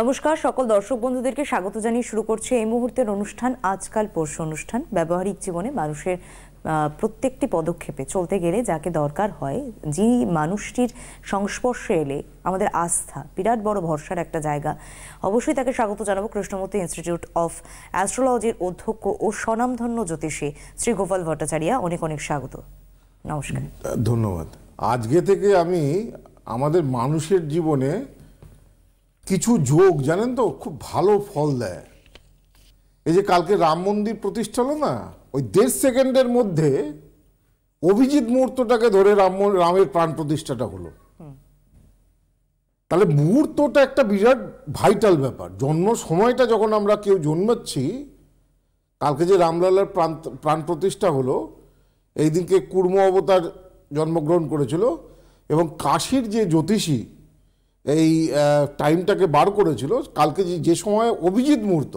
নমস্কার সকল দর্শক বন্ধুদেরকে স্বাগত জানিয়ে শুরু করছে এই মুহূর্তের অনুষ্ঠান আজকাল পরশু অনুষ্ঠান। ব্যবহারিক জীবনে মানুষের প্রত্যেকটি পদক্ষেপে চলতে গেলে যাকে দরকার হয়, যিনি মানুষটির সংস্পর্শে এলে আমাদের আস্থা বিরাট বড় ভরসার একটা জায়গা, অবশ্যই তাকে স্বাগত জানাবো। কৃষ্ণমূর্তি ইনস্টিটিউট অফ অ্যাস্ট্রোলজির অধ্যক্ষ ও স্বনামধন্য জ্যোতিষী শ্রী গোপাল ভট্টাচার্য, অনেক অনেক স্বাগত। নমস্কার। ধন্যবাদ। আজকে থেকে আমি আমাদের মানুষের জীবনে কিছু যোগ জানেন তো খুব ভালো ফল দেয়। এই যে কালকে রাম মন্দির প্রতিষ্ঠা হলো না, ওই 1.5 সেকেন্ডের মধ্যে অভিজিৎ মুহূর্তটাকে ধরে রামের প্রাণ প্রতিষ্ঠাটা হলো। তাহলে মুহূর্তটা একটা বিরাট ভাইটাল ব্যাপার। জন্ম সময়টা যখন আমরা কেউ জন্মাচ্ছি, কালকে যে রামলালার প্রাণ প্রতিষ্ঠা হলো, এই দিনকে কুর্ম অবতার জন্মগ্রহণ করেছিল এবং কাশীর যে জ্যোতিষী এই টাইমটাকে বার করেছিল, কালকে যে সময় অভিজিৎ মুহূর্ত,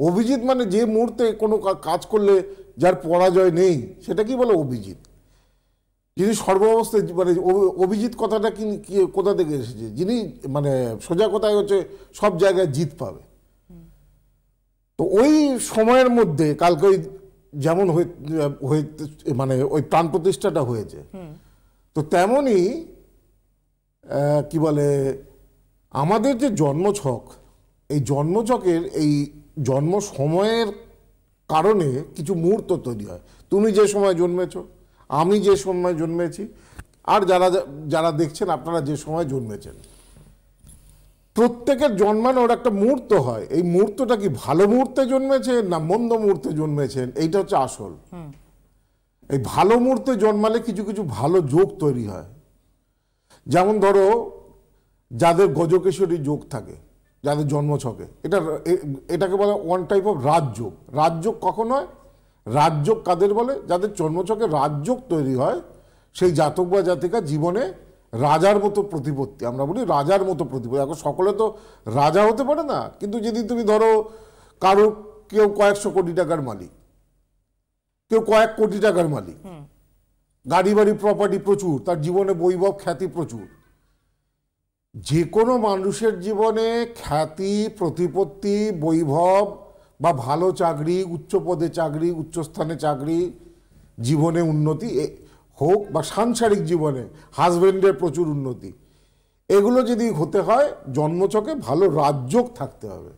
অভিজিৎ মানে যে মুহূর্তে কোনো কাজ করলে যার পরাজয় নেই সেটা কি বলে অভিজিৎ। যিনি সর্বাবস্থায় মানে অভিজিৎ কথাটা কি কোথা থেকে এসেছে, যিনি মানে সোজা কথায় হচ্ছে সব জায়গায় জিত পাবে। তো ওই সময়ের মধ্যে কালকে ওই যেমন মানে ওই প্রাণ প্রতিষ্ঠাটা হয়েছে, তো তেমনই কি বলে আমাদের যে জন্মছক, এই জন্মছকের এই জন্ম সময়ের কারণে কিছু মুহূর্ত তৈরি হয়। তুমি যে সময় জন্মেছ, আমি যে সময় জন্মেছি, আর যারা দেখছেন আপনারা যে সময় জন্মেছেন, প্রত্যেকের জন্মানোর একটা মুহূর্ত হয়। এই মুহূর্তটা কি ভালো মুহূর্তে জন্মেছেন না মন্দ মুহূর্তে জন্মেছেন, এইটা হচ্ছে আসল। এই ভালো মুহূর্তে জন্মালে কিছু কিছু ভালো যোগ তৈরি হয়। যেমন ধরো যাদের গজকেশরী যোগ থাকে, যাদের জন্মছকে, এটাকে বলে one type of Rajyoga. Rajyoga কখন হয়? রাজযোগ কাদের বলে? যাদের জন্মছকে রাজযোগ তৈরি হয়, সেই জাতক বা জাতিকা জীবনে রাজার মতো প্রতিপত্তি, আমরা বলি রাজার মতো প্রতিপত্তি। এখন সকলে তো রাজা হতে পারে না, কিন্তু যদি তুমি ধরো কেউ কয়েকশো কোটি টাকার মালিক, কেউ কয়েক কোটি টাকার মালিক, গাড়ি বাড়ি প্রপার্টি প্রচুর, তার জীবনে বৈভব খ্যাতি প্রচুর। যে কোনো মানুষের জীবনে খ্যাতি, প্রতিপত্তি, বৈভব বা ভালো চাকরি, উচ্চ পদে চাকরি, উচ্চস্থানে চাকরি, জীবনে উন্নতি হোক বা সাংসারিক জীবনে হাজবেন্ডের প্রচুর উন্নতি, এগুলো যদি হতে হয় জন্মছকে ভালো রাজযোগ থাকতে হবে।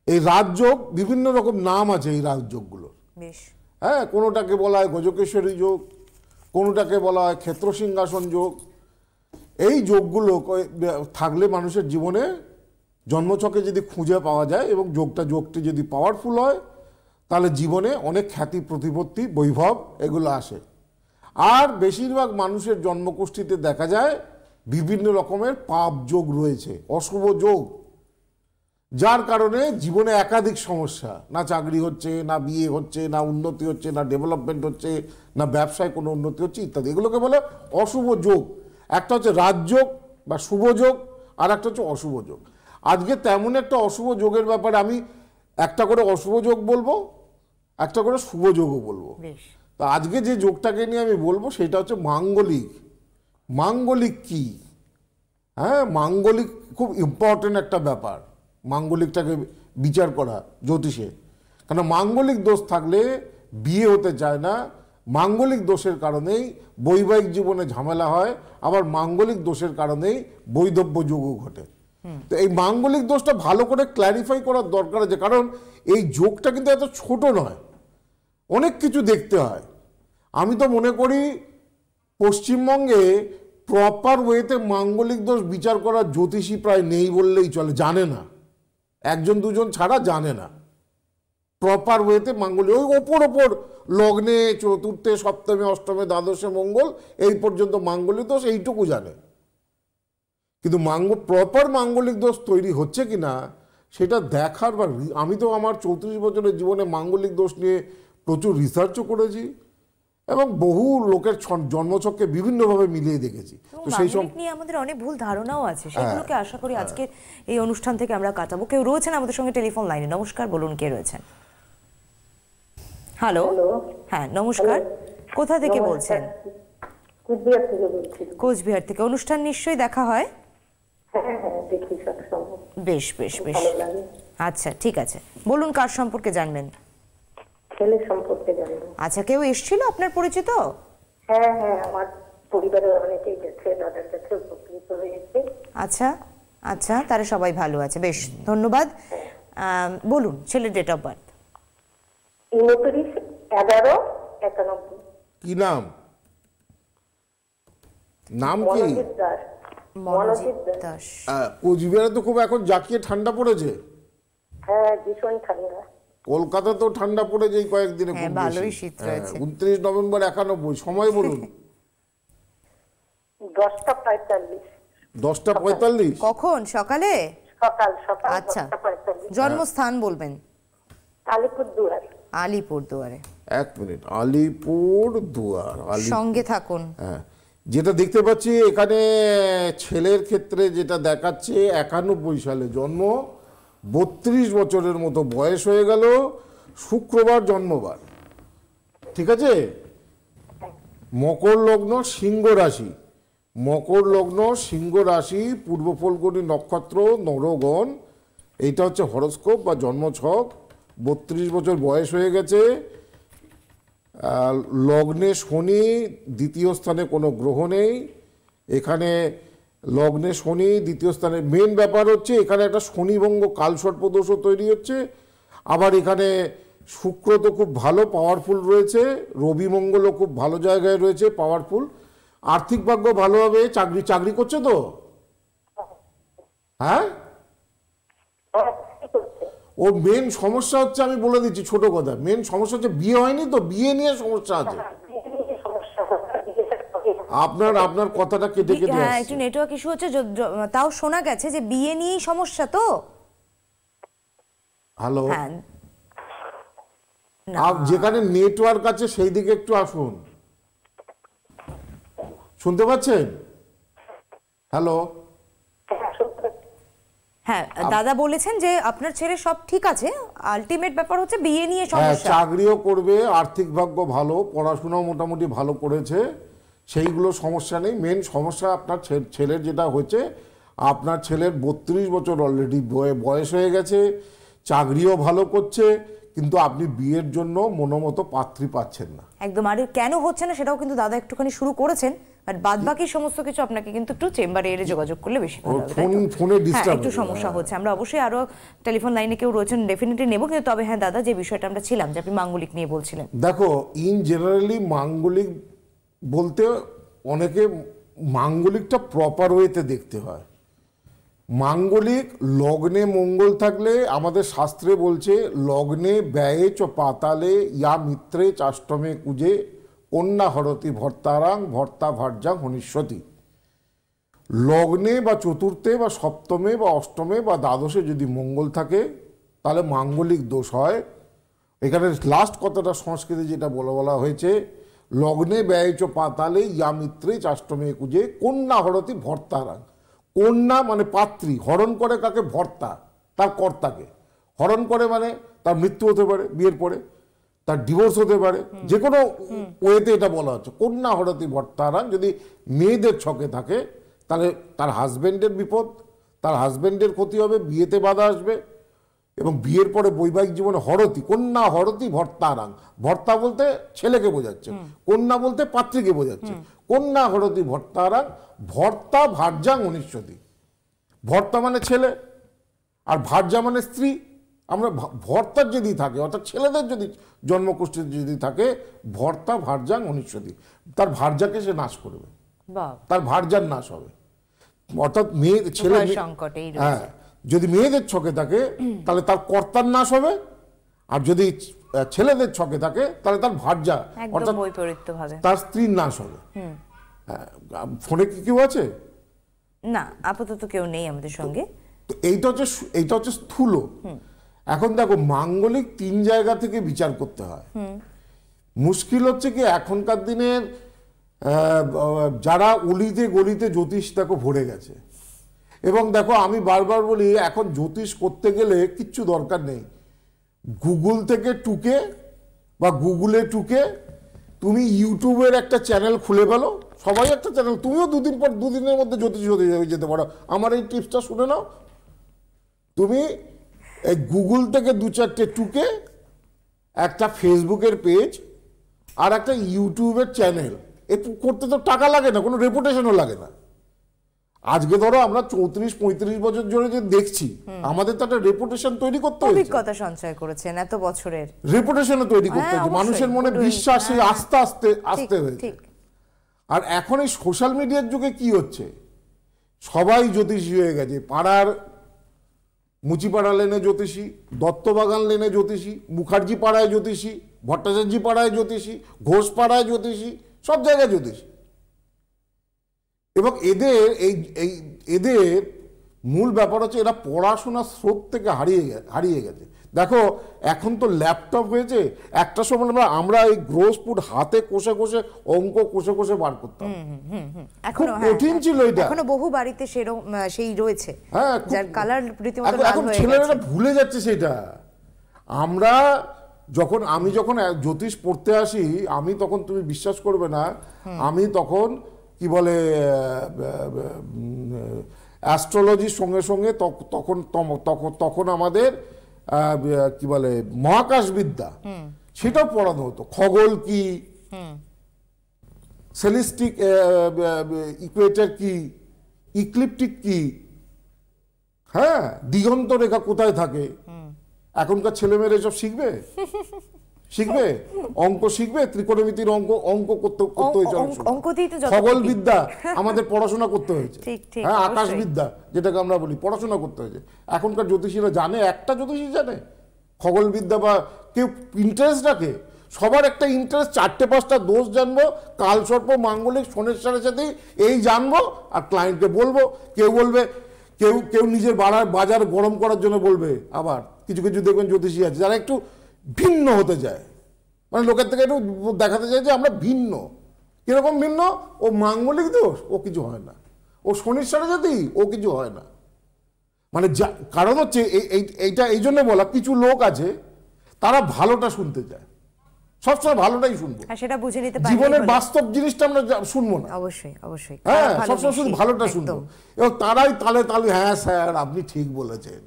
এই রাজযোগ বিভিন্ন রকম নাম আছে এই রাজযোগগুলোর। হ্যাঁ, কোনোটাকে বলা হয় গজকেশ্বরী যোগ, কোনোটাকে বলা হয় ক্ষেত্র সিংহাসন যোগ। এই যোগগুলো থাকলে মানুষের জীবনে জন্মছকে যদি খুঁজে পাওয়া যায় এবং যোগটি যদি পাওয়ারফুল হয়, তাহলে জীবনে অনেক খ্যাতি, প্রতিপত্তি, বৈভব এগুলো আসে। আর বেশিরভাগ মানুষের জন্মকুষ্ঠিতে দেখা যায় বিভিন্ন রকমের পাপ যোগ রয়েছে, অশুভ যোগ, যার কারণে জীবনে একাধিক সমস্যা, না চাকরি হচ্ছে, না বিয়ে হচ্ছে, না উন্নতি হচ্ছে, না ডেভেলপমেন্ট হচ্ছে, না ব্যবসায় কোনো উন্নতি হচ্ছে ইত্যাদি। এগুলোকে বলে অশুভ যোগ। একটা হচ্ছে রাজযোগ বা শুভ যোগ, আর একটা হচ্ছে অশুভ যোগ। আজকে তেমন একটা অশুভ যোগের ব্যাপারে আমি একটা করে অশুভ যোগ বলবো, একটা করে শুভ যোগও বলবো। তো আজকে যে যোগটাকে নিয়ে আমি বলবো সেটা হচ্ছে মাঙ্গলিক। মাঙ্গলিক কি? হ্যাঁ, মাঙ্গলিক খুব ইম্পর্টেন্ট একটা ব্যাপার, মাঙ্গলিকটাকে বিচার করা জ্যোতিষে। কেন মাঙ্গলিক দোষ থাকলে বিয়ে হতে চায় না, মাঙ্গলিক দোষের কারণেই বৈবাহিক জীবনে ঝামেলা হয়, আবার মাঙ্গলিক দোষের কারণেই বৈধব্য যোগও ঘটে। তো এই মাঙ্গলিক দোষটা ভালো করে ক্ল্যারিফাই করার দরকার আছে, কারণ এই যোগটা কিন্তু এত ছোট নয়, অনেক কিছু দেখতে হয়। আমি তো মনে করি পশ্চিমবঙ্গে প্রপার ওয়েতে মাঙ্গলিক দোষ বিচার করার জ্যোতিষী প্রায় নেই বললেই চলে, জানে না, একজন দুজন ছাড়া জানে না প্রপার ওয়েতে মাঙ্গলিক। ওই ওপর লগ্নে, চতুর্থে, সপ্তমে, অষ্টমে, দ্বাদশে মঙ্গল, এই পর্যন্ত মাঙ্গলিক দোষ এইটুকু জানে, কিন্তু প্রপার মাঙ্গলিক দোষ তৈরি হচ্ছে কিনা সেটা দেখার বা আমি তো আমার 34 বছরের জীবনে মাঙ্গলিক দোষ নিয়ে প্রচুর রিসার্চও করেছি এবং বহু লোকের জন্মছককে বিভিন্নভাবে মিলিয়ে দেখেছি। তো সেই সব নিয়ে আমাদের অনেক ভুল ধারণাও আছে, সেগুলোকে আশা করি আজকে এই অনুষ্ঠান থেকে আমরা কাটাবো। কেউ রয়েছেন আমাদের সঙ্গে টেলিফোন লাইনে। নমস্কার, বলুন কে রয়েছেন? হ্যালো, হ্যাঁ নমস্কার, কোথা থেকে বলছেন? কোচবিহার থেকে বলছি। কোচবিহার থেকে। অনুষ্ঠান নিশ্চয়ই দেখা হয়? হ্যাঁ হ্যাঁ দেখি সবসময়, বেশ বেশ বেশ, ভালো লাগে। আচ্ছা ঠিক আছে, বলুন কার সম্পর্কে জানবেন? ছেলে সম্পর্কে জানবো। আচ্ছা, কেউ এসেছিল আপনার পরিচিত? হ্যাঁ হ্যাঁ, আমার পরিবারের অনেকেই গেছে, দাদার কাছে উপকৃত হয়েছে। আচ্ছা আচ্ছা, তারা সবাই ভালো আছে, বেশ ধন্যবাদ। বলুন ছেলের ডেট অফ বার্থ। 29/11/91। কি নাম? নাম কি? মনোজিৎ দাস। মনোজিৎ দাস। কোচবিহারে তো খুব এখন জাকিয়ে ঠান্ডা পড়েছে। হ্যাঁ ভীষণ ঠান্ডা। কলকাতা তো ঠান্ডা পড়েছে এই কয়েকদিনে, হ্যাঁ, ভালোই শীত রয়েছে। 29 নভেম্বর 91। সময় বলুন। 10:45। 10:45। কখন? সকালে? সকাল সকাল আচ্ছা, 10:45। জন্মস্থান বলবেন? আলিপুরদুয়ার। আলিপুরদুয়ারে। এক মিনিট, আলিপুরদুয়ার। সঙ্গে থাকুন। হ্যাঁ, যেটা দেখতে পাচ্ছি এখানে ছেলের ক্ষেত্রে যেটা দেখাচ্ছে 91 সালে জন্ম, 32 বছরের মতো বয়স হয়ে গেল, শুক্রবার জন্মবার, ঠিক আছে? মকর লগ্ন, সিংহ রাশি। মকর লগ্ন, সিংহ রাশি, পূর্ব ফল্গুনী নক্ষত্র, নরগণ। এইটা হচ্ছে হরোস্কোপ বা জন্মছক। 32 বছর বয়স হয়ে গেছে। লগ্নে শনি, দ্বিতীয় স্থানে কোনো গ্রহ নেই এখানে। লগ্নে শনি, দ্বিতীয় স্থানে। মেন ব্যাপার হচ্ছে এখানে একটা শনিভঙ্গ কালসর্প দোষও তৈরি হচ্ছে। আবার এখানে শুক্র তো খুব ভালো পাওয়ারফুল রয়েছে, রবি মঙ্গলও খুব ভালো জায়গায় রয়েছে, পাওয়ারফুল। আর্থিক ভাগ্য ভালো হবে। চাকরি করছে তো? হ্যাঁ, ওর মেন সমস্যা হচ্ছে, আমি বলে দিচ্ছি ছোট কথা, মেন সমস্যা হচ্ছে বিয়ে হয়নি তো, বিয়ে নিয়ে সমস্যা আছে। আপনার কথাটা কেটে কেটে হ্যাঁ, আসছে। একটু নেটওয়ার্ক ইস্যু হচ্ছে, তাও শোনা গেছে যে বিয়ে নিয়েই সমস্যা তো। হ্যালো, হ্যাঁ, যেখানে নেটওয়ার্ক আছে সেই দিকে একটু আসুন। শুনতে পাচ্ছেন? হ্যালো, হ্যাঁ, দাদা বলেছেন যে আপনার ছেলে সব ঠিক আছে, আলটিমেট ব্যাপার হচ্ছে বিয়ে নিয়ে হ্যাঁ, সমস্যা। চাকরিও করবে, আর্থিক ভাগ্য ভালো, পড়াশোনাও মোটামুটি ভালো করেছে, সেইগুলো সমস্যা নেই। মেন সমস্যা আপনার ছেলের যেটা হয়েছে, আপনার ছেলের 32 বছর অলরেডি বয়স হয়ে গেছে, চাকরিও ভালো করছে, কিন্তু আপনি বিয়ের জন্য মনোমতো পাত্রী পাচ্ছেন না। একদম। আর কেন হচ্ছে না সেটাও কিন্তু দাদা একটুখানি শুরু করেছেন, আর বাদ বাকি সমস্ত কিছু আপনাকে কিন্তু একটু চেম্বারে এলে যোগাযোগ করলে বেশি ভালো হবে, তাই তো? ফোনে হ্যাঁ, ডিস্টার্ব একটু সমস্যা হচ্ছে। আমরা অবশ্যই আরো টেলিফোন লাইনে কেউ রয়েছেন ডেফিনেটলি নেব, কিন্তু তবে হ্যাঁ দাদা, যে বিষয়টা আমরা ছিলাম যে আপনি মাঙ্গলিক নিয়ে বলছিলেন। দেখো, ইন জেনারেলি মাঙ্গলিক বলতে অনেকে মাঙ্গলিকটা প্রপার ওয়েতে দেখতে হয়। মাঙ্গলিক লগ্নে মঙ্গল থাকলে আমাদের শাস্ত্রে বলছে, লগ্নে ব্যয়ে চ পাতালে ইয়া মিত্রে চাষ্টমে কুজে কন্যা হরতি ভর্তারাং ভর্তা ভার্যাং হনিষ্যতি। লগ্নে বা চতুর্থে বা সপ্তমে বা অষ্টমে বা দ্বাদশে যদি মঙ্গল থাকে তাহলে মাঙ্গলিক দোষ হয়। এখানে লাস্ট কথাটা সংস্কৃতে যেটা বলা হয়েছে, লগ্নে ব্যয় চ পাতালে ইয়া মিত্রে চাষ্টমে কুজে কন্যা হরতি ভর্তারাং। কন্যা মানে পাত্রী, হরণ করে কাকে? ভর্তা, তার কর্তাকে হরণ করে, মানে তার মৃত্যু হতে পারে বিয়ের পরে, তার ডিভোর্স হতে পারে, যে কোনো ওয়েতে এটা বলা হচ্ছে কন্যা হরতি ভর্তারাং। যদি মেয়েদের ছকে থাকে তাহলে তার হাজব্যান্ডের বিপদ, তার হাজব্যান্ডের ক্ষতি হবে, বিয়েতে বাধা আসবে, এবং বিয়ের পরে বৈবাহিক জীবনে হরতি, কন্যা হরতি ভর্তারাং। ভর্তা বলতে ছেলেকে বোঝাচ্ছে, কন্যা বলতে পাত্রীকে বোঝাচ্ছে। কন্যা হরতি ভর্তারাং ভর্তা ভার্যাং হনিষ্যতি। ভর্তা মানে ছেলে, আর ভার্যা মানে স্ত্রী। আমরা ভর্তার যদি থাকে, অর্থাৎ ছেলেদের যদি জন্মকুষ্ঠিতে যদি থাকে, ভর্তা ভার্যাং হনিষ্যতি, তার ভার্যাকে সে নাশ করবে, তার ভার্যার নাশ হবে। অর্থাৎ মেয়ে ছেলে, হ্যাঁ, যদি মেয়েদের ছকে থাকে তাহলে তার কর্তার নাশ হবে, আর যদি ছেলেদের ছকে থাকে তাহলে তার ভার্যা অর্থাৎ তার স্ত্রীর নাশ হবে। ফোনে কি কেউ আছে? না, আপাতত কেউ নেই আমাদের সঙ্গে। তো এইটা হচ্ছে স্থূল। এখন দেখো, মাঙ্গলিক 3 জায়গা থেকে বিচার করতে হয়। মুশকিল হচ্ছে কি, এখনকার দিনের যারা অলিতে গলিতে জ্যোতিষ দেখো ভরে গেছে, এবং দেখো আমি বারবার বলি, এখন জ্যোতিষ করতে গেলে কিচ্ছু দরকার নেই, গুগল থেকে টুকে বা গুগলে টুকে তুমি ইউটিউবের একটা চ্যানেল খুলে ফেলো, সবাই একটা চ্যানেল, তুমিও দুদিনের মধ্যে জ্যোতিষী হয়ে যেতে পারো। আমার এই টিপসটা শুনে নাও। তুমি এই গুগল থেকে 2-4টে টুকে একটা ফেসবুকের পেজ আর একটা ইউটিউবের চ্যানেল, একটু করতে তো টাকা লাগে না, কোনো রেপুটেশনও লাগে না। আজকে ধরো আমরা 34-35 বছর ধরে যে দেখছি, আমাদের তো একটা রেপুটেশন তৈরি করতে হয়েছে, অভিজ্ঞতা সঞ্চয় করেছেন এত বছরের, রেপুটেশনও তৈরি করতে হ্যাঁ, হয়েছে, অবশ্যই, মানুষের মনে পুরোই। বিশ্বাসে হ্যাঁ, আস্তে আস্তে আস্তে ঠিক, হয়েছে। ঠিক। আর এখন এই সোশ্যাল মিডিয়ার যুগে কি হচ্ছে, সবাই জ্যোতিষী হয়ে গেছে। পাড়ার মুচিপাড়া লেনে জ্যোতিষী, দত্তবাগান লেনে জ্যোতিষী, মুখার্জি পাড়ায় জ্যোতিষী, ভট্টাচার্য পাড়ায় জ্যোতিষী, ঘোষ পাড়ায় জ্যোতিষী, সব জায়গায় জ্যোতিষী। এবং এদের মূল ব্যাপার হচ্ছে এরা পড়াশোনার স্রোত থেকে হারিয়ে গেছে। দেখো এখন তো ল্যাপটপ হয়েছে, একটা সময় আমরা এই গ্রোসপুট হাতে কষে কষে অঙ্ক কষে কষে বার করতাম, খুব কঠিন ছিল এটা। এখনো বহু বাড়িতে সেই রয়েছে, হ্যাঁ, যার কালার রীতিমতো লাল এখন হয়ে ছেলেরা গেছে। ভুলে যাচ্ছে সেটা। আমি যখন জ্যোতিষ পড়তে আসি, আমি তখন, তুমি বিশ্বাস করবে না, আমি তখন কি বলে অ্যাস্ট্রোলজির সঙ্গে সঙ্গে তখন আমাদের কি বলে মহাকাশ বিদ্যা, সেটাও পড়ানো হতো। খগোল কি, সেলিস্টিক ইকুয়েটর কি, ইক্লিপ্টিক কি, হ্যাঁ, দিগন্ত রেখা কোথায় থাকে। এখনকার ছেলেমেয়েরা এসব শিখবে? অঙ্ক শিখবে? ত্রিকোণমিতির অঙ্ক করতে হয়েছে, খগোল বিদ্যা আমাদের পড়াশোনা করতে হয়েছে, হ্যাঁ, আকাশ বিদ্যা যেটাকে আমরা বলি, পড়াশোনা করতে হয়েছে। এখনকার জ্যোতিষীরা জানে? একটা জ্যোতিষী জানে খগোল বিদ্যা? বা কেউ ইন্টারেস্ট রাখে? সবার একটা ইন্টারেস্ট, 4-5টা দোষ জানবো, কালসর্প, মাঙ্গলিক, শনের সাথেই এই জানবো আর ক্লায়েন্টকে বলবো। কেউ বলবে, কেউ নিজের বাজার গরম করার জন্য বলবে। আবার কিছু কিছু দেখবেন জ্যোতিষী আছে যারা একটু ভিন্ন হতে যায়, মানে লোকের থেকে একটু দেখাতে চায় যে আমরা ভিন্ন। কিরকম ভিন্ন? ও মাঙ্গলিক দোষ, ও কিছু হয় না। ও শনির সাথে ও কিছু হয় না। মানে কারণ হচ্ছে এইটা এই জন্য বলা, কিছু লোক আছে তারা ভালোটা শুনতে চায়, সবসময় ভালোটাই শুনবো, সেটা বুঝে নিতে পারি। জীবনের বাস্তব জিনিসটা আমরা শুনবো না। অবশ্যই অবশ্যই, হ্যাঁ, সবসময় শুধু ভালোটা শুনবো। এবং তারাই তালে তালে, হ্যাঁ স্যার আপনি ঠিক বলেছেন,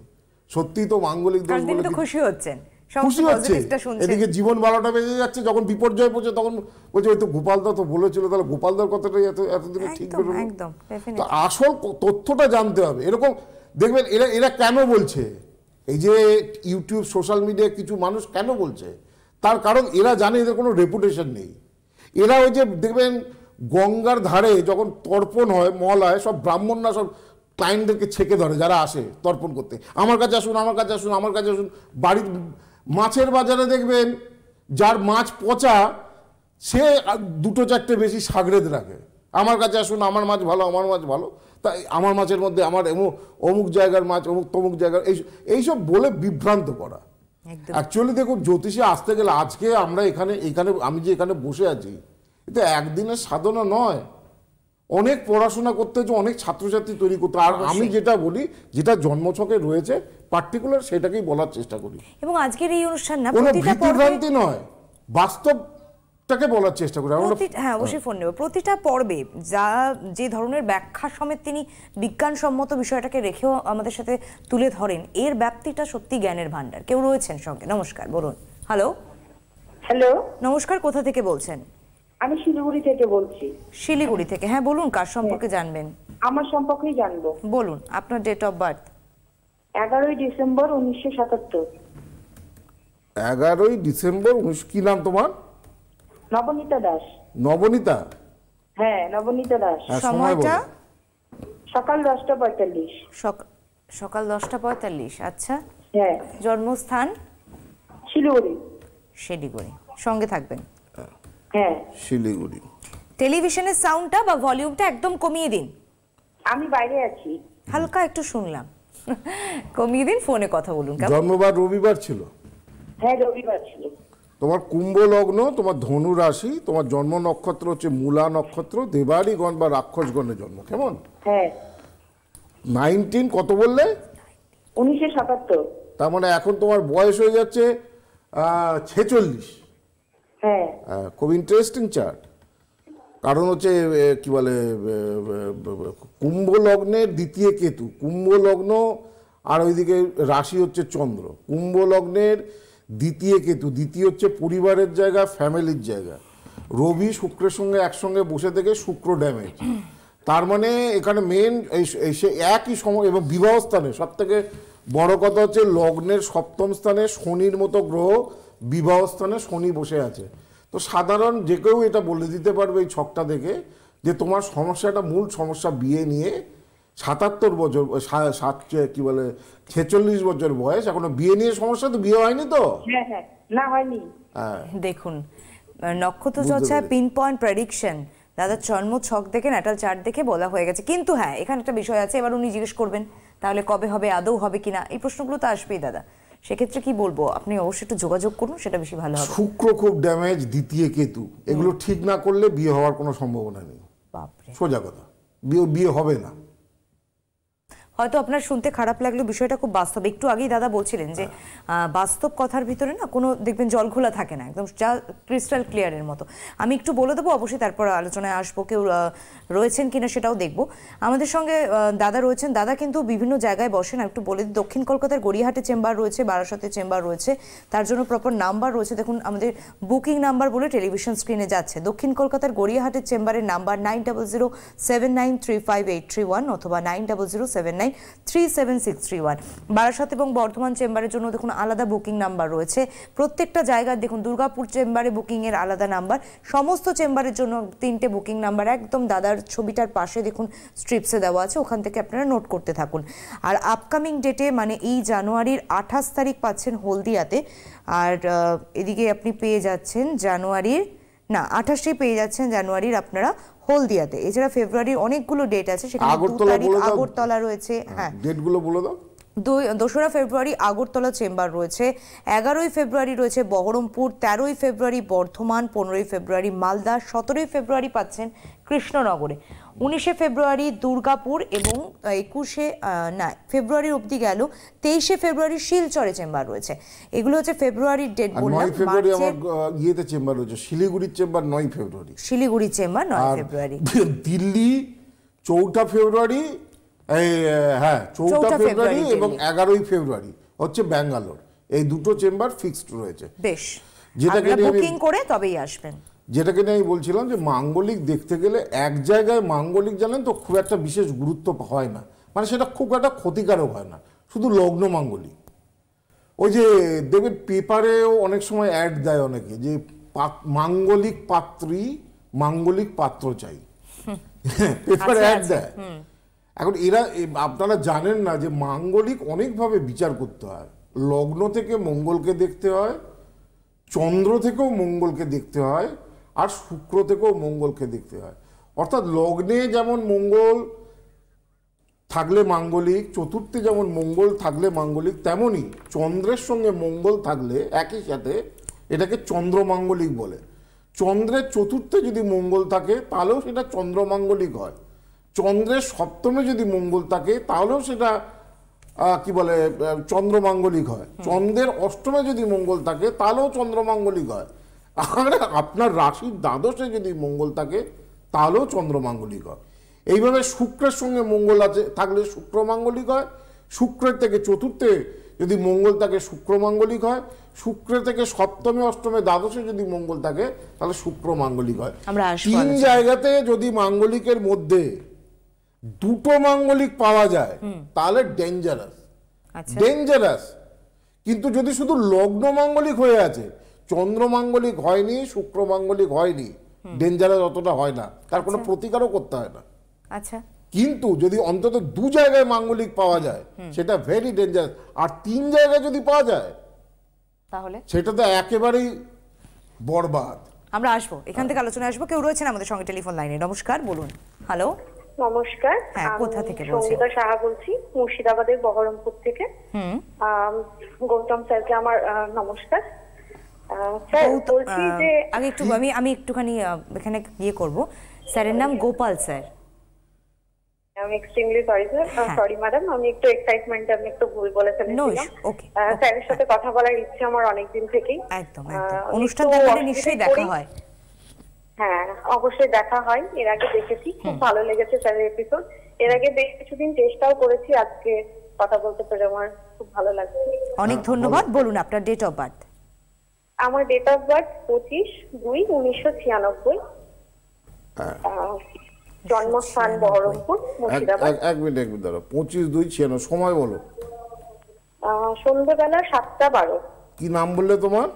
সত্যি তো মাঙ্গলিক দোষ বলে খুশি হচ্ছেন, খুশি হচ্ছে। এদিকে জীবন 12টা বেজে যাচ্ছে, যখন বিপর্যয় পড়ছে তখন বলছে ওই তো গোপালদা তো বলেছিল, তাহলে গোপালদার কথাটাই এতদিনে ঠিক বেরোলো। তো আসল তথ্যটা জানতে হবে। এরকম দেখবেন এরা কেন বলছে, এই যে ইউটিউব সোশ্যাল মিডিয়ায় কিছু মানুষ কেন বলছে, তার কারণ এরা জানে এদের কোনো রেপুটেশন নেই। এরা ওই যে দেখবেন গঙ্গার ধারে যখন তর্পণ হয়, মল হয়, সব ব্রাহ্মণরা সব ক্লায়েন্টদেরকে ছেকে ধরে, যারা আসে তর্পণ করতে, আমার কাছে আসুন, আমার কাছে আসুন, আমার কাছে আসুন। বাড়ির মাছের বাজারে দেখবেন যার মাছ পচা, সে 2-4টে বেশি সাগরেদ রাখে, আমার কাছে আসুন, আমার মাছ ভালো, আমার মাছ ভালো। তাই আমার মাছের মধ্যে আমার অমুক জায়গার মাছ, তমুক জায়গার, এইসব বলে বিভ্রান্ত করা। অ্যাকচুয়ালি দেখুন, জ্যোতিষে আসতে গেলে, আজকে আমরা এখানে আমি যে এখানে বসে আছি, এটা একদিনের সাধনা নয়, অনেক পড়াশোনা করতে হচ্ছে, অনেক ছাত্রছাত্রী তৈরি করতে। আর আমি যেটা বলি, যেটা জন্মছকে রয়েছে পার্টিকুলার, সেটাকেই বলার চেষ্টা করি। এবং আজকের এই অনুষ্ঠান না কোনো ভীতিভ্রান্তি নয়, বাস্তবটাকে বলার চেষ্টা করি। হ্যাঁ, অবশ্যই ফোন নেব। প্রতিটা পর্বে যে ধরনের ব্যাখ্যা সমেত তিনি বিজ্ঞানসম্মত বিষয়টাকে রেখেও আমাদের সাথে তুলে ধরেন, এর ব্যাপ্তিটা সত্যি জ্ঞানের ভান্ডার। কেউ রয়েছেন সঙ্গে, নমস্কার, বলুন। হ্যালো। নমস্কার, কোথা থেকে বলছেন? আমি শিলিগুড়ি থেকে বলছি। শিলিগুড়ি থেকে, হ্যাঁ বলুন, কার সম্পর্কে জানবেন? আমার সম্পর্কেই জানবো। বলুন আপনার ডেট অফ বার্থ। 11ই ডিসেম্বর 1977। 11ই ডিসেম্বর। কি নাম তোমার? নবনীতা দাস। নবনীতা? হ্যাঁ, নবনীতা দাস। সময়টা? সকাল 10:45। সকাল 10:45। আচ্ছা, হ্যাঁ। জন্মস্থান? শিলিগুড়ি। শিলিগুড়ি, সঙ্গে থাকবেন। হ্যাঁ, শিলিগুড়ি। টেলিভিশনের সাউন্ডটা বা ভলিউমটা একদম কমিয়ে দিন। আমি বাইরে আছি। হালকা একটু শুনলাম, কমিয়ে দিন, ফোনে কথা বলুন। জন্মবার রবিবার ছিল? হ্যাঁ, রবিবার ছিল। তোমার কুম্ভ লগ্ন, তোমার ধনু রাশি, তোমার জন্ম নক্ষত্র হচ্ছে মূলা নক্ষত্র, দেবাড়িগণ বা রাক্ষসগণের জন্ম, কেমন? হ্যাঁ। 19 কত বললে? 1977। তার মানে এখন তোমার বয়স হয়ে যাচ্ছে 46। হ্যাঁ খুব ইন্টারেস্টিং চার্ট। কারণ হচ্ছে কি বলে কুম্ভ লগ্নের দ্বিতীয় কেতু, কুম্ভ লগ্ন আর ওইদিকে রাশি হচ্ছে চন্দ্র। কুম্ভ লগ্নের দ্বিতীয় কেতু, দ্বিতীয় হচ্ছে পরিবারের জায়গা, ফ্যামিলির জায়গা। রবি শুক্রের সঙ্গে একসঙ্গে বসে থেকে শুক্র ড্যামেজ। তার মানে এখানে মেন সে একই সময় এবং বিবাহ স্থানে সব থেকে বড় কথা হচ্ছে লগ্নের সপ্তম স্থানে শনির মতো গ্রহ, বিবাহ স্থানে শনি বসে আছে। তো সাধারণ যে কেউ এটা বলে দিতে পারবে এই ছকটা দেখে যে তোমার সমস্যাটা, মূল সমস্যা বিয়ে নিয়ে। ৭৭ বছর কি বলে 46 বছর বয়স, এখনো বিয়ে নিয়ে সমস্যা, তো বিয়ে হয়নি তো? হ্যাঁ হ্যাঁ, না হয়নি। দেখুন নক্ষত্র চর্চায় পিন পয়েন্ট প্রেডিকশন দাদার জন্ম ছক দেখে, ন্যাটাল চার্ট দেখে বলা হয়ে গেছে। কিন্তু হ্যাঁ, এখানে একটা বিষয় আছে, এবার উনি জিজ্ঞেস করবেন তাহলে কবে হবে, আদৌ হবে কিনা, এই প্রশ্নগুলো তো আসবেই দাদা। সেক্ষেত্রে কি বলবো, আপনি অবশ্যই একটু যোগাযোগ করুন, সেটা বেশি ভালো হবে। শুক্র খুব ড্যামেজ, দ্বিতীয় কেতু, এগুলো ঠিক না করলে বিয়ে হওয়ার কোনো সম্ভাবনা নেই। বাপরে, সোজা কথা, বিয়ে হবে না। হয়তো আপনার শুনতে খারাপ লাগলো, বিষয়টা খুব বাস্তব। একটু আগেই দাদা বলছিলেন যে বাস্তব কথার ভিতরে না কোনো দেখবেন জল ঘোলা থাকে না, একদম যা ক্রিস্টাল ক্লিয়ারের মতো। আমি একটু বলে দেবো, অবশ্যই তারপর আলোচনায় আসবো। কেউ রয়েছেন কিনা সেটাও দেখবো। আমাদের সঙ্গে দাদা রয়েছেন। দাদা কিন্তু বিভিন্ন জায়গায় বসেন। একটু বলে দিই, দক্ষিণ কলকাতার গড়িয়াহাটে চেম্বার রয়েছে, বারাসতে চেম্বার রয়েছে, তার জন্য প্রপার নাম্বার রয়েছে। দেখুন আমাদের বুকিং নাম্বার বলে টেলিভিশন স্ক্রিনে যাচ্ছে। দক্ষিণ কলকাতার গড়িয়াহাটের চেম্বারের নাম্বার 9007935831 অথবা 9007937631। বারাসত এবং বর্ধমান চেম্বারের জন্য দেখুন আলাদা বুকিং নাম্বার রয়েছে। প্রত্যেকটা জায়গায় দেখুন দুর্গাপুর চেম্বারে বুকিংয়ের আলাদা নাম্বার, সমস্ত চেম্বারের জন্য 3টে বুকিং নাম্বার একদম দাদার ছবিটার পাশে দেখুন স্ট্রিপসে দেওয়া আছে, ওখান থেকে আপনারা নোট করতে থাকুন। আর আপকামিং ডেটে মানে এই জানুয়ারির 28 তারিখ পাচ্ছেন হলদিয়াতে, আর এদিকে আপনি পেয়ে যাচ্ছেন জানুয়ারির 28 পেয়ে যাচ্ছেন জানুয়ারির আপনারা হলদিয়াতে। এছাড়া ফেব্রুয়ারির অনেকগুলো ডেট আছে, সেখানে 2 তারিখ আগরতলা রয়েছে। হ্যাঁ, ডেটগুলো বলে দাও। 2রা ফেব্রুয়ারি আগরতলা চেম্বার রয়েছে, 11ই ফেব্রুয়ারি রয়েছে বহরমপুর, 13ই ফেব্রুয়ারি বর্ধমান, 15ই ফেব্রুয়ারি মালদা, 17ই ফেব্রুয়ারি পাচ্ছেন কৃষ্ণনগরে, 19শে ফেব্রুয়ারি দুর্গাপুর এবং 21শে ফেব্রুয়ারি অবধি গেল, 23শে ফেব্রুয়ারি শিলচরে চেম্বার রয়েছে। এগুলো হচ্ছে ফেব্রুয়ারির ডেট বললাম। 9 ফেব্রুয়ারি আমার ইয়েতে চেম্বার রয়েছে, শিলিগুড়ির চেম্বার 9 ফেব্রুয়ারি। শিলিগুড়ির চেম্বার 9 ফেব্রুয়ারি। দিল্লি 4 ফেব্রুয়ারি, হ্যাঁ 4 ফেব্রুয়ারি এবং 11ই ফেব্রুয়ারি হচ্ছে ব্যাঙ্গালোর। এই দুটো চেম্বার ফিক্সড রয়েছে। বেশ, যেটাকে বুকিং করে তবেই আসবেন। যেটাকে নিয়ে আমি বলছিলাম যে মাঙ্গলিক দেখতে গেলে এক জায়গায় মাঙ্গলিক জানেন তো খুব একটা বিশেষ গুরুত্ব হয় না, মানে সেটা খুব একটা ক্ষতিকারক হয় না, শুধু লগ্ন মাঙ্গলিক। ওই যে দেখবেন পেপারেও অনেক সময় অ্যাড দেয় অনেকে যে মাঙ্গলিক পাত্রী, মাঙ্গলিক পাত্র চাই, পেপারে অ্যাড দেয়। এখন এরা, আপনারা জানেন না যে মাঙ্গলিক অনেকভাবে বিচার করতে হয়। লগ্ন থেকে মঙ্গলকে দেখতে হয়, চন্দ্র থেকেও মঙ্গলকে দেখতে হয়, আর শুক্র থেকেও মঙ্গলকে দেখতে হয়। অর্থাৎ লগ্নে যেমন মঙ্গল থাকলে মাঙ্গলিক, চতুর্থে যেমন মঙ্গল থাকলে মাঙ্গলিক, তেমনি চন্দ্রের সঙ্গে মঙ্গল থাকলে একই সাথে এটাকে চন্দ্রমাঙ্গলিক বলে। চন্দ্রের চতুর্থে যদি মঙ্গল থাকে তাহলেও সেটা চন্দ্রমাঙ্গলিক হয়। চন্দ্রের সপ্তমে যদি মঙ্গল থাকে তাহলেও সেটা কি বলে চন্দ্রমাঙ্গলিক হয়। চন্দ্রের অষ্টমে যদি মঙ্গল থাকে তাহলেও চন্দ্রমাঙ্গলিক হয়। আর আপনার রাশির দ্বাদশে যদি মঙ্গল থাকে তাহলেও চন্দ্রমাঙ্গলিক হয়। এইভাবে শুক্রের সঙ্গে মঙ্গল আছে থাকলে শুক্রমাঙ্গলিক হয়, শুক্রের থেকে চতুর্থে যদি মঙ্গল থাকে শুক্রমাঙ্গলিক হয়, শুক্রের থেকে সপ্তমে অষ্টমে দ্বাদশে যদি মঙ্গল থাকে তাহলে শুক্রমাঙ্গলিক হয়। 3 জায়গাতে যদি মাঙ্গলিকের মধ্যে 2টো মাঙ্গলিক পাওয়া যায় তাহলে ডেঞ্জারাস, ডেঞ্জারাস। কিন্তু যদি শুধু লগ্ন মাঙ্গলিক হয়ে আছে, চন্দ্রমাঙ্গলিক হয়নি, শুক্রমাঙ্গলিক হয়নি, ডেঞ্জারাস অতটা হয় না, তার কোনো প্রতিকারও করতে হয় না। আচ্ছা, কিন্তু যদি অন্তত 2 জায়গায় মাঙ্গলিক পাওয়া যায় সেটা ভেরি ডেঞ্জারাস। আর 3 জায়গায় যদি পাওয়া যায় তাহলে সেটা তো একেবারেই বরবাদ। আমরা আসবো, এখান থেকে আলোচনা আসবো। কেউ রয়েছেন আমাদের সঙ্গে টেলিফোন লাইনে। নমস্কার, বলুন। হ্যালো, নমস্কার। হ্যাঁ, কোথা থেকে বলছেন? সঙ্গীতা সাহা বলছি, মুর্শিদাবাদের বহরমপুর থেকে। গৌতম স্যারকে আমার নমস্কার। স্যার বলছি যে আমি একটুখানি এখানে ইয়ে করব, স্যারের নাম গোপাল স্যার। আমি extremely sorry sir, sorry madam, আমি একটু এক্সাইটমেন্ট আমি একটু ভুল বলে ফেলেছিলাম। ওকে, স্যারের সাথে কথা বলার ইচ্ছে আমার অনেকদিন থেকেই। একদম অনুষ্ঠান দেখলে নিশ্চয়ই দেখা হয়। হ্যাঁ, অবশ্যই দেখা হয়, এর আগে দেখেছি, খুব ভালো লেগেছে স্যারের এপিসোড। এর আগে বেশ কিছুদিন চেষ্টাও করেছি, আজকে কথা বলতে পেরে আমার খুব ভালো লাগছে। অনেক ধন্যবাদ। বলুন আপনার ডেট অফ বার্থ। আমার ডেট অফ বার্থ 25/2/1996, জন্মস্থান বহরমপুর, মুর্শিদাবাদ। এক মিনিট দাঁড়া, 25/2/96, সময় বলো। সন্ধ্যাবেলা 7:12। কি নাম বললে তোমার?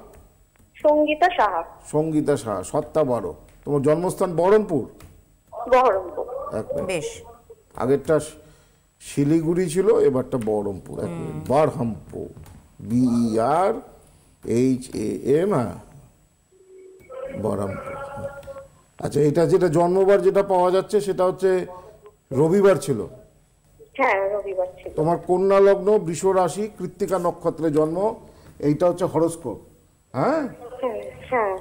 সঙ্গীতা সাহা। সঙ্গীতা সাহা, 7:12। তোমার জন্মস্থান বহরমপুর? বহরমপুর। বেশ, আগেরটা শিলিগুড়ি ছিল, এবারটা বহরমপুর। এক মিনিট, বারহামপুর, BERHAM, বহরমপুর। আচ্ছা, এটা যেটা জন্মবার যেটা পাওয়া যাচ্ছে সেটা হচ্ছে রবিবার ছিল। হ্যাঁ, রবিবার ছিল। তোমার কন্যা লগ্ন, বৃষ রাশি, কৃত্তিকা নক্ষত্রে জন্ম। এইটা হচ্ছে হরোস্কোপ। হ্যাঁ, হ্যাঁ।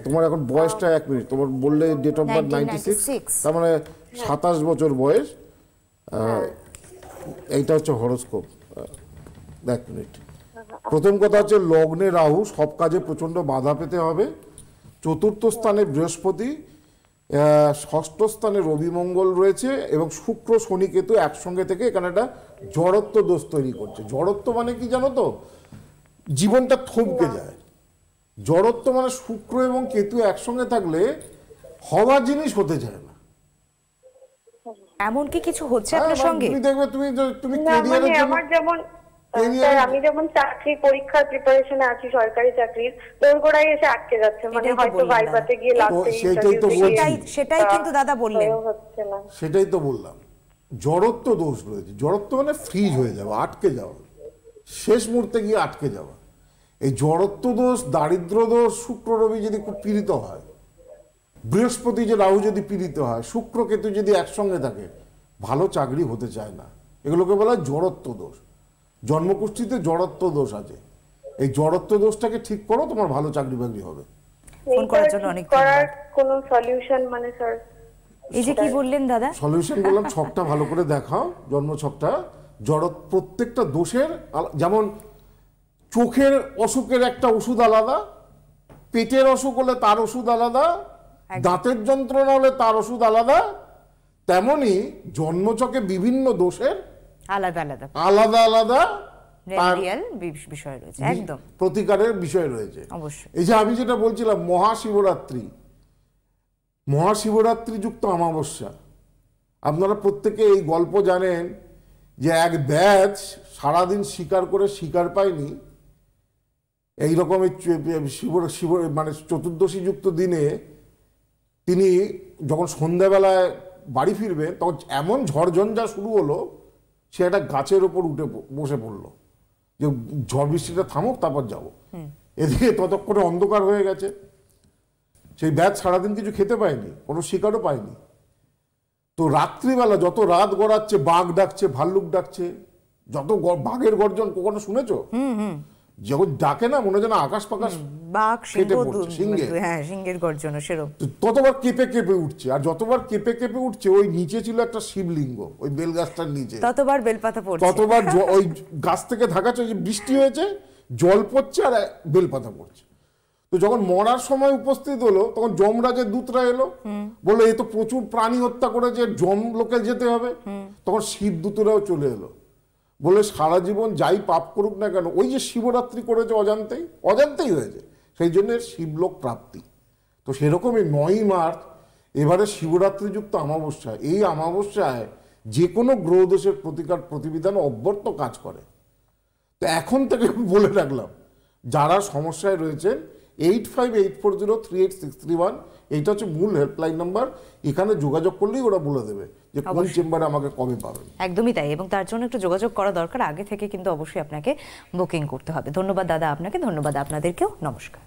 তোমার এখন বয়সটা, এক মিনিট, তোমার বললে ডেট অফ বার্থ 96, তার মানে 27 বছর বয়স। এইটা হচ্ছে হরোস্কোপ। এক মিনিট, প্রথম কথা হচ্ছে লগ্নে রাহু, সব কাজে প্রচন্ড বাধা পেতে হবে। চতুর্থ স্থানে বৃহস্পতি, ষষ্ঠ স্থানে রবি মঙ্গল রয়েছে, এবং শুক্র শনি কেতু একসঙ্গে থেকে এখানে একটা জড়ত্ব দোষ তৈরি করছে। জড়ত্ব মানে কি জানো তো? জীবনটা থমকে যায়। জড়ত্ব মানে শুক্র এবং কেতু একসঙ্গে থাকলে হওয়ার জিনিস হতে চায় না। এমন কি কিছু হচ্ছে আপনার সঙ্গে? তুমি দেখবে, তুমি না, ক্যারিয়ারের মানে জন্য, আমার যেমন স্যার, আমি যেমন চাকরি পরীক্ষার প্রিপারেশনে আছি, সরকারি চাকরির, দোরগোড়ায় এসে আটকে যাচ্ছে। মানে এটাই তো হয়তো বললাম ভাইভাতে গিয়ে লাস্টে সেটাই তো বলছি। সেটাই কিন্তু দাদা বললেন। হচ্ছে না। সেটাই তো বললাম, জড়ত্ব দোষ রয়েছে। জড়ত্ব মানে ফ্রিজ হয়ে যাওয়া, আটকে যাওয়া, শেষ মুহূর্তে গিয়ে আটকে যাওয়া। এই জড়ত্ব দোষ, দারিদ্র দোষ, শুক্র রবি যদি খুব পীড়িত হয়, বৃহস্পতি যে রাহু যদি পীড়িত হয়, শুক্র কেতু যদি একসঙ্গে থাকে, ভালো চাকরি হতে চায় না। এগুলোকে বলা হয় জড়ত্ব দোষ। জন্মকুষ্ঠিতে জড়ত্ব দোষ আছে। এই জড়ত্ব দোষটাকে ঠিক করো, তোমার ভালো চাকরি বাকরি হবে। ফোন করার জন্য অনেক করার কোনো সলিউশন মানে স্যার? এই যে কি বললেন দাদা, সলিউশন বললাম, ছকটা ভালো করে দেখাও, জন্ম ছকটা। প্রত্যেকটা দোষের যেমন চোখের অসুখের একটা ওষুধ আলাদা, পেটের অসুখ হলে তার ওষুধ আলাদা, দাঁতের যন্ত্রণা হলে তার ওষুধ আলাদা, তেমনি জন্মছকে বিভিন্ন দোষের আলাদা আলাদা আলাদা আলাদা বিষয় রয়েছে, একদম প্রতিকারের বিষয় রয়েছে। অবশ্যই। এই যে আমি যেটা বলছিলাম, মহাশিবরাত্রি, মহাশিবরাত্রি যুক্ত অমাবস্যা, আপনারা প্রত্যেকে এই গল্প জানেন যে এক ব্যাচ সারাদিন শিকার করে শিকার পায়নি। এইরকমের মানে চতুর্দশী যুক্ত দিনে তিনি যখন সন্ধ্যাবেলায় বাড়ি ফিরবেন, তখন এমন ঝড়ঝঞ্ঝা শুরু হলো, সে একটা গাছের ওপর উঠে বসে পড়লো যে ঝড় বৃষ্টিটা থামুক, তারপর যাব। এদিকে ততক্ষণে অন্ধকার হয়ে গেছে। সেই ব্যাচ সারাদিন কিছু খেতে পায়নি, কোনো শিকারও পায়নি। তো রাত্রিবেলা যত রাত গড়াচ্ছে, বাঘ ডাকছে, ভাল্লুক ডাকছে, যত বাঘের গর্জন কখনো শুনেছো? যখন ডাকে না, মনে হয় যেন আকাশ পাকাশ বাঘ, সিংহে, হ্যাঁ, সিংহের গর্জন সেরকম। ততবার কেঁপে কেঁপে উঠছে, আর যতবার কেঁপে কেঁপে উঠছে, ওই নিচে ছিল একটা শিবলিঙ্গ, ওই বেলগাছটার নিচে, ততবার বেলপাতা পড়ছে, ততবার ওই গাছ থেকে ধাকাচ্ছে, বৃষ্টি হয়েছে, জল পড়ছে আর বেলপাতা পড়ছে। তো যখন মরার সময় উপস্থিত হলো, তখন যমরাজের দূতরা এলো, বললো এ তো প্রচুর প্রাণী হত্যা করেছে, যম লোকে যেতে হবে। তখন শিব দূতরাও চলে এলো, বলে সারা জীবন যাই পাপ করুক না কেন, ওই যে শিবরাত্রি করেছে অজান্তেই হয়েছে, সেই জন্য শিবলোক প্রাপ্তি। তো সেরকমই 9ই মার্চ এবারে শিবরাত্রিযুক্ত অমাবস্যা। এই অমাবস্যায় যে কোনো গ্রহদোষের প্রতিকার প্রতিবিধান অব্যর্থ কাজ করে। তো এখন থেকে বলে রাখলাম, যারা সমস্যায় রয়েছেন, 8584038631, এইটা হচ্ছে মূল হেল্পলাইন নাম্বার। এখানে যোগাযোগ করলেই ওরা বলে দেবে যে কোন চেম্বারে আমাকে কবে পাবেন। একদমই তাই, এবং তার জন্য একটু যোগাযোগ করা দরকার, আগে থেকে কিন্তু অবশ্যই আপনাকে বুকিং করতে হবে। ধন্যবাদ দাদা আপনাকে, ধন্যবাদ আপনাদেরকেও, নমস্কার।